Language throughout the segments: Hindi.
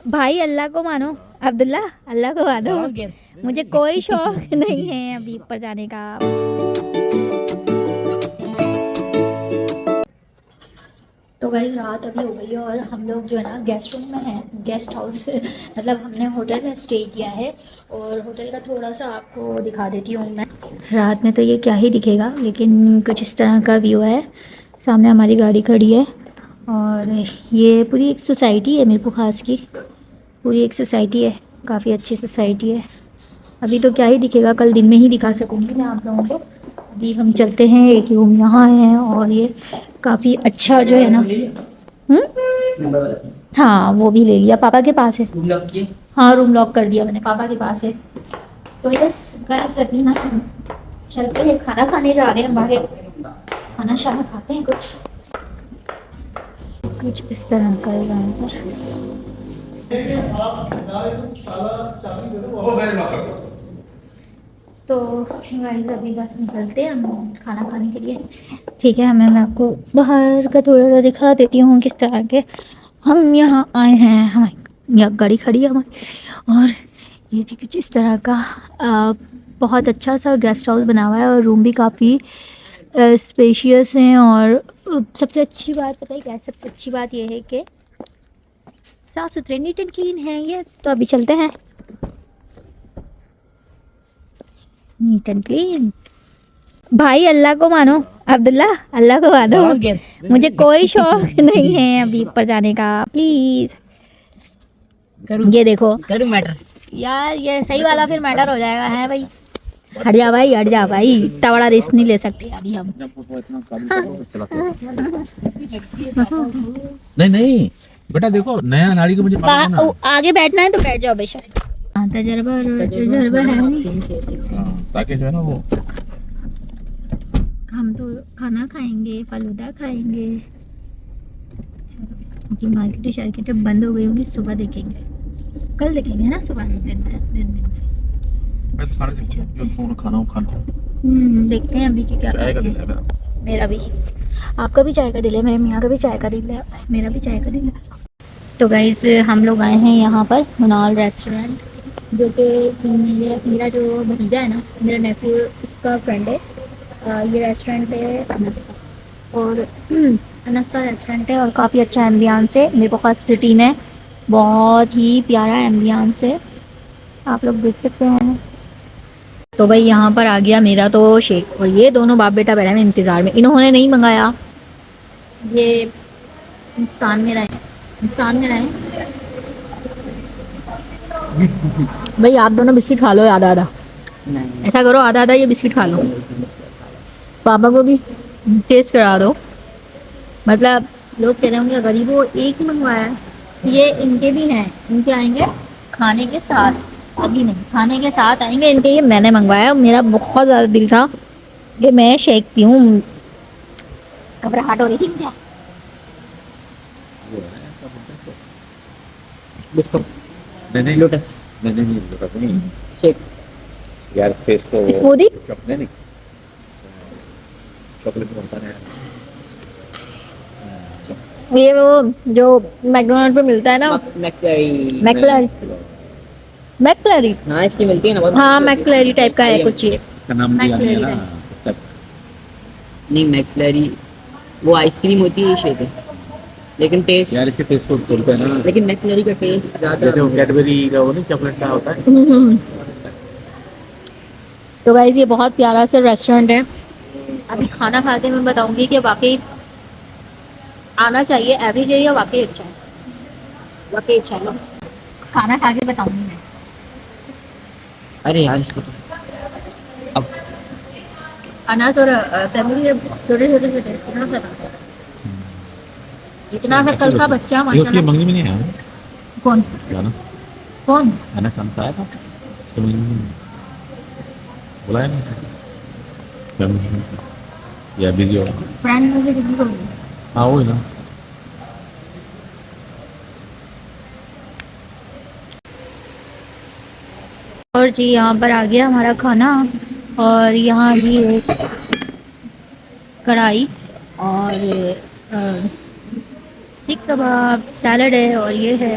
भाई अल्लाह को मानो, अब्दुल्ला अल्लाह को मानो, मुझे कोई शौक नहीं है अभी ऊपर जाने का। तो गाइस रात अभी हो गई है और हम लोग जो है ना गेस्ट रूम में हैं, गेस्ट हाउस मतलब हमने होटल में स्टे किया है। और होटल का थोड़ा सा आपको दिखा देती हूँ मैं। रात में तो ये क्या ही दिखेगा, लेकिन कुछ इस तरह का व्यू है। सामने हमारी गाड़ी खड़ी है और ये पूरी एक सोसाइटी है मीरपुर खास की, पूरी एक सोसाइटी है, काफ़ी अच्छी सोसाइटी है। अभी तो क्या ही दिखेगा, कल दिन में ही दिखा सकूँगी मैं आप लोगों को। अभी हम चलते हैं, एक रूम यहाँ है और ये काफ़ी अच्छा जो है ना। हाँ वो भी ले लिया, पापा के पास है। रूम लॉक किए? हाँ रूम लॉक कर दिया मैंने, पापा के पास है। तो बस गाइस अभी ना चलते हैं, खाना खाने जा रहे हैं बाहर, खाना शाना खाते हैं कुछ इस तरह का है यहाँ पर। तो गाइस अभी बस निकलते हैं हम खाना खाने के लिए। ठीक है, मैं आपको बाहर का थोड़ा सा दिखा देती हूँ किस तरह के हम यहाँ आए हैं। हमारी यहाँ गाड़ी खड़ी है हमारी, और ये भी कुछ इस तरह का बहुत अच्छा सा गेस्ट हाउस बना हुआ है और रूम भी काफ़ी स्पेशियस हैं। और सबसे अच्छी बात पता है क्या है, सबसे अच्छी बात ये है कि साफ़ सुथरे नीट एंड क्लीन है। यस, तो अभी चलते हैं, नीट एंड क्लीन। भाई अल्लाह को मानो, अब्दुल्ला अल्लाह को मानो, मुझे कोई शौक नहीं है अभी ऊपर जाने का। प्लीज ये देखो करूँ मैटर यार, ये सही वाला फिर मैटर हो जाएगा है भाई। हट जा भाई, हट जा भाई, इतना बड़ा रिस्क नहीं ले सकते अभी हम। नहीं नहीं बेटा, देखो नया नारी को मुझे आगे बैठना है तो बैठ जाओ बेशक। तजर्बा है नहीं। ताकि जो है ना वो हम तो खाना खाएंगे, फालूदा खाएंगे। क्योंकि मार्केट शार्केट बंद हो गई होंगी, सुबह देखेंगे, कल देखेंगे ना सुबह दिन से। खाना देखते हैं अभी कि क्या मेरा भी, आपका भी चाय का दिल है, मेरे मियाँ का भी चाय का दिल है, मेरा भी चाय का दिल है। तो गाइस हम लोग आए हैं यहाँ पर मुनाल रेस्टोरेंट, जो कि मेरा जो भतीजा है ना, मेरा नेफ्यू, इसका फ्रेंड है। ये रेस्टोरेंट है अनस का, और अनस का रेस्टोरेंट है और काफ़ी अच्छा एम्बियंस है। मेरे को खास सिटी में बहुत ही प्यारा एम्बियंस है, आप लोग देख सकते हैं। तो भाई यहाँ पर आ गया मेरा तो शेक, और ये दोनों बाप बेटा बैठे हैं इंतज़ार में, इन्होंने नहीं मंगाया। ये नुकसान मेरा है, नुकसान मेरा है। भाई आप दोनों बिस्किट खा लो आधा आधा, ऐसा करो आधा आधा ये बिस्किट खा लो, पापा को भी टेस्ट करा दो। मतलब लोग कह रहे होंगे गरीबों एक ही मंगवाया है, ये इनके भी हैं, इनके आएंगे खाने के साथ, अभी नहीं खाने के साथ आएंगे इनके। ये मैंने मंगवाया, मेरा बहुत ज़्यादा दिल था कि मैं शेक पीऊँ, घबराहट हो रही थी क्या। लोटस नहीं शेक यार, टेस्ट तो स्मूदी नहीं, चॉकलेट बनता है। ये वो जो मैकडोनल्ड पे मिलता है ना, मैकफ्लैरी, मैकफ्लैरी हाँ इसकी मिलती है ना बहुत। हाँ मैकफ्लैरी टाइप का है कुछ ये। इसका नाम दिया नहीं है ना उसका। नहीं मैकफ्लैरी वो आइसक्रीम होती है, ये शेक है, लेकिन टेस्ट यार इसके टेस्ट को बोलते हैं ना, लेकिन मैकफ्लैरी का टेस्ट ज़्यादा जैसे वो कैडबरी का वो नहीं चॉकलेट का होता है। तो गाइस ये बहुत प्यारा सा रेस्टोरेंट है। अभी खाना खा के मैं बताऊंगी कि वाकई आना चाहिए, एवरेज है या वाकई अच्छा है, वाकई अच्छा है। खाना खा के बताऊंगी मैं। अरे यार इसको तो अब अनाज और तंदूरी छोटे छोटे छोटे इतना सा था, इतना सा कल का बच्चा ये उसकी माशाल्लाह। मंगनी में नहीं आया कौन गाना, कौन गाना सामने आया था उसकी मंगनी में नहीं बुलाया नहीं क्या मंगनी में? या बिजी हो फ्रेंड में से किसी को नहीं। हाँ वही ना। और जी यहाँ पर आ गया हमारा खाना, और यहाँ जी एक कढ़ाई और सीख कबाब, सैलड है, और ये है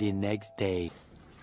The next day.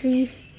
3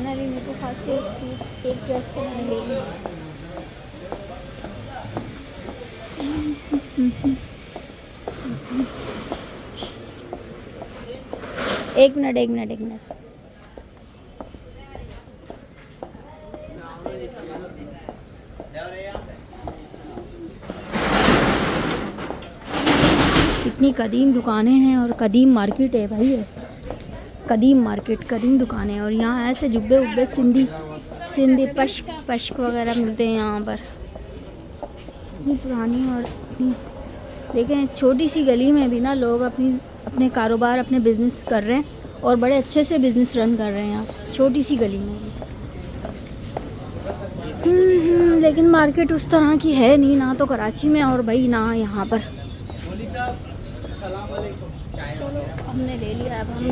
फाइनली मेरे को खास से सूट एक ड्रेस तो मैंने ले ली। एक मिनट कितनी कदीम दुकानें हैं और कदीम मार्केट है भाई है। कदीम मार्केट, कदीम दुकानें हैं और यहाँ ऐसे जुब्बे उब्बे सिंधी पश्क वगैरह मिलते हैं यहाँ पर। इतनी पुरानी और इतनी देखें, छोटी सी गली में भी ना लोग अपने कारोबार, अपने बिज़नेस कर रहे हैं और बड़े अच्छे से बिज़नेस रन कर रहे हैं यहाँ छोटी सी गली में भी। लेकिन मार्केट उस तरह की है नहीं, ना तो कराची में और भाई ना यहाँ पर। चलो हमने ले लिया, अब हम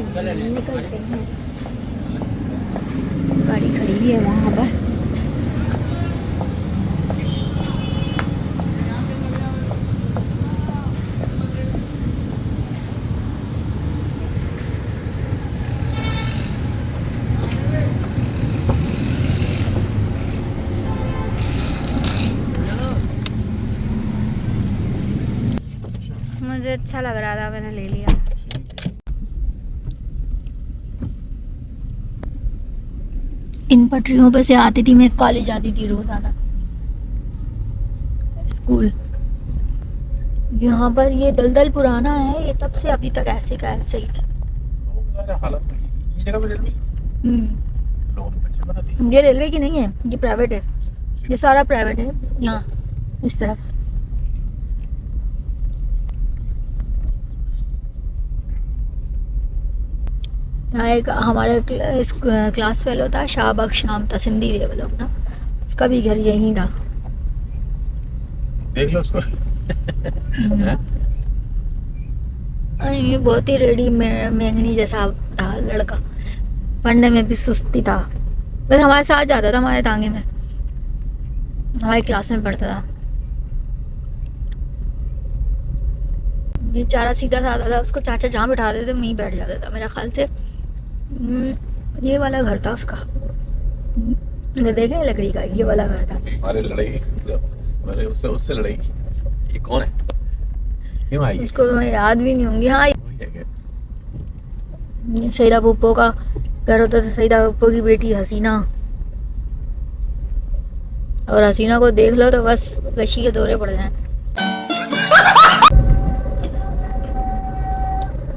निकलते हैं। गाड़ी खड़ी है वहाँ पर। मुझे अच्छा लग रहा था, मैंने ले लिया। इन पटरियों पे से आती थी मैं, कॉलेज आती थी रोजाना, स्कूल। यहाँ पर ये दलदल पुराना है, ये तब से अभी तक ऐसे का ऐसे ही है। ये रेलवे की नहीं है, ये प्राइवेट है, ये सारा प्राइवेट है यहाँ इस तरफ। यहाँ एक हमारा क्लास फेलो था, शाहबख्श नाम था, सिंधी थे वो लोग ना, उसका भी घर यहीं था। देख लो उसको। ये बहुत ही रेडी मेंगनी जैसा था लड़का, पढ़ने में भी सुस्ती था, बस हमारे साथ जाता था, हमारे तांगे में, हमारी क्लास में पढ़ता था। बेचारा सीधा साधा था, उसको चाचा जहाँ बिठा देते वहीं बैठ जाता था मेरा ख्याल से। ये वाला घर था उसका, देखे लकड़ी का, ये वाला घर था। हमारे लड़ाई मैंने उससे लड़ाई की। ये कौन है, क्यों आई? उसको मैं याद भी नहीं होंगी। हाँ, ये सईदा पुप्पो का घर होता था, सईदा पुप्पो की बेटी हसीना। और हसीना को देख लो तो बस गशी के दौरे पड़ जाएं।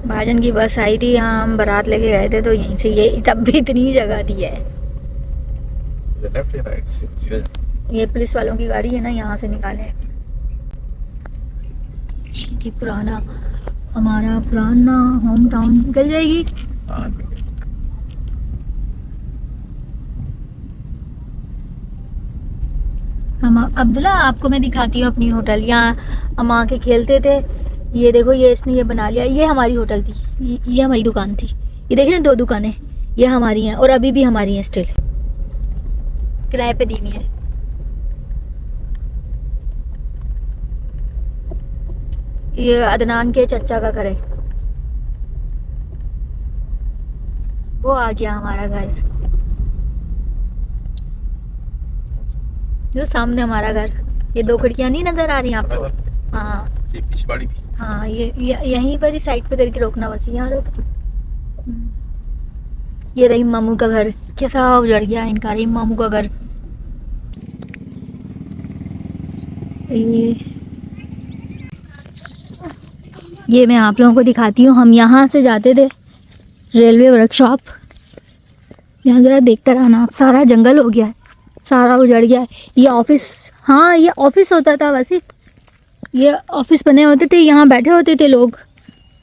भाजन की बस आई थी, यहाँ हम बारात लेके गए थे, तो यहीं से ये तब भी इतनी जगह थी है। ये पुलिस वालों की गाड़ी है ना, यहाँ से निकाले। ये पुराना, हमारा पुराना होम टाउन निकल जाएगी। हम अब्दुल्ला, आपको मैं दिखाती हूँ अपनी होटल। यहाँ हम आके खेलते थे। ये देखो, ये इसने ये बना लिया, ये हमारी होटल थी, ये हमारी दुकान थी। ये देखें ना, 2 दुकानें ये हमारी हैं और अभी भी हमारी हैं, स्टिल किराए पे दी हुई है। ये अदनान के चचा का घर है, वो आ गया हमारा घर, जो सामने हमारा घर। ये 2 खिड़कियां नहीं नजर आ रही आपको? हाँ, ये पीछे बाड़ी भी। हाँ, ये यहीं पर ही साइड पे करके रोकना, बस यहाँ रोक। ये रहीम मामू का घर, कैसा उजड़ गया इनका रहीम मामू का घर। ये मैं आप लोगों को दिखाती हूँ। हम यहाँ से जाते थे रेलवे वर्कशॉप, यहाँ जरा देख कर आना, सारा जंगल हो गया है, सारा उजड़ गया है। ये ऑफिस, हाँ ये ऑफिस होता था वैसे, ये ऑफिस बने होते थे, यहाँ बैठे होते थे लोग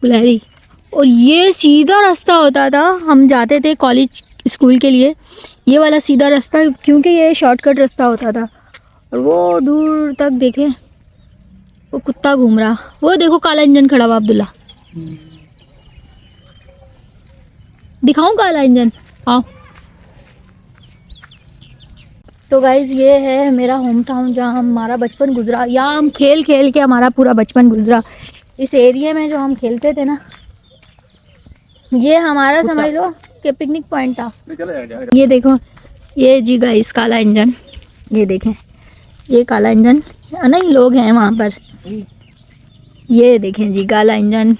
गुलहरी। और ये सीधा रास्ता होता था, हम जाते थे कॉलेज स्कूल के लिए, ये वाला सीधा रास्ता, क्योंकि ये शॉर्टकट रास्ता होता था। और वो दूर तक देखें, वो कुत्ता घूम रहा, वो देखो काला इंजन खड़ा हुआ। अब्दुल्ला दिखाऊं काला इंजन? आओ। तो गाइज़, ये है मेरा होम टाउन, जहाँ हमारा बचपन गुजरा। यहाँ हम खेल खेल के हमारा पूरा बचपन गुजरा। इस एरिया में जो हम खेलते थे ना, ये हमारा समझ लो एक पिकनिक पॉइंट था। ये देखो, ये जी गाइस काला इंजन, ये देखें, ये काला इंजन, नहीं लोग हैं वहाँ पर, ये देखें जी काला इंजन।